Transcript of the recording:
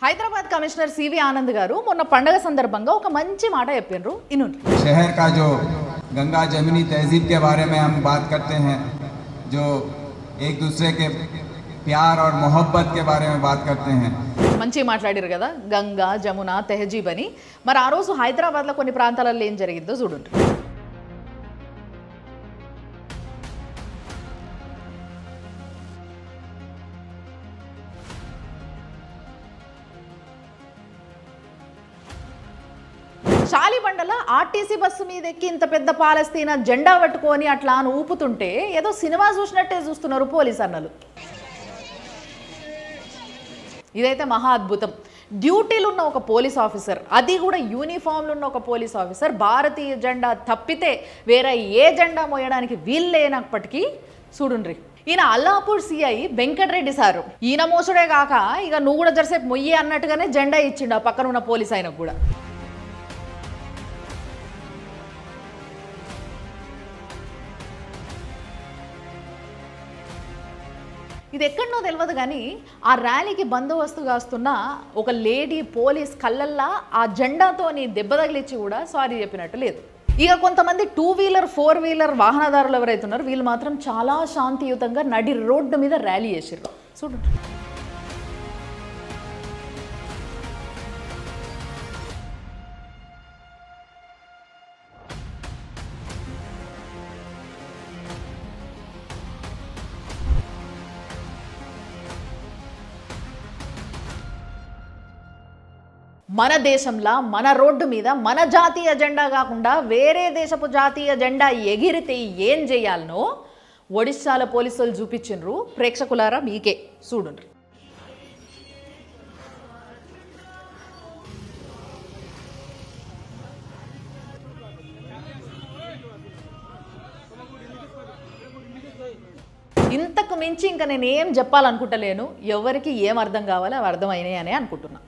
Hyderabad commissioner CV Anand గారు మొన్న పండగ సందర్భంగా ఒక మంచి మాట చెప్పినరు ఇనుండి शहर का जो गंगा जमुनी तहजीब के बारे में हम बात करते हैं, जो एक दूसरे के प्यार और मोहब्बत के बारे में बात करते हैं। మంచి మాట్లాడారు కదా గంగా జమున తెహజీబ్ అని మరి ఆ రోజు హైదరాబాద్లో కొన్ని ప్రాంతాలలో ఏం జరిగిందో చూడండి షాలిబండల ఆర్టీసీ బస్సు మీద ఎక్కి ఇంత పెద్ద పాలస్తీనా జెండా పట్టుకొని అట్లా అని ఊపుతుంటే ఏదో సినిమా చూసినట్టే చూస్తున్నారు పోలీసు అన్నలు. ఇదైతే మహా అద్భుతం. డ్యూటీలో ఉన్న ఒక పోలీస్ ఆఫీసర్, అది కూడా యూనిఫామ్లో ఉన్న ఒక పోలీస్ ఆఫీసర్ భారతీయ జెండా తప్పితే వేరే ఏ జెండా మోయడానికి వీల్లేనప్పటికీ చూడుండ్రి. ఈయన అల్లాపూర్ సిఐ వెంకటరెడ్డి సారు. ఈయన మోసుడే కాక ఇక నువ్వు కూడా జరసేపు మొయ్యి అన్నట్టుగానే జెండా ఇచ్చిండు ఆ పక్కన ఉన్న పోలీస్ ఆయనకు కూడా. ఇది ఎక్కడనో తెలియదు కానీ ఆ ర్యాలీకి బందోబస్తు కాస్తున్న ఒక లేడీ పోలీస్ కళ్ళల్లా ఆ జెండాతోని దెబ్బ తగిలిచ్చి కూడా సారీ చెప్పినట్టు లేదు. ఇక కొంతమంది 2 వీలర్ 4 వీలర్ వాహనదారులు ఎవరైతే ఉన్నారో వీళ్ళు మాత్రం చాలా శాంతియుతంగా నడి రోడ్డు మీద ర్యాలీ చేసారు చూడండి. మన దేశంలో మన రోడ్డు మీద మన జాతీయ జెండా కాకుండా వేరే దేశపు జాతీయ జెండా ఎగిరితే ఏం చేయాలనో ఒడిశాల పోలీసులు చూపించిండ్రు. ప్రేక్షకులారా మీకే చూడండి. ఇంతకు మించి ఇంకా నేను ఏం చెప్పాలనుకుంటలేను. ఎవరికి ఏం అర్థం కావాలో అవి అర్థమైనాయి అని అనుకుంటున్నా.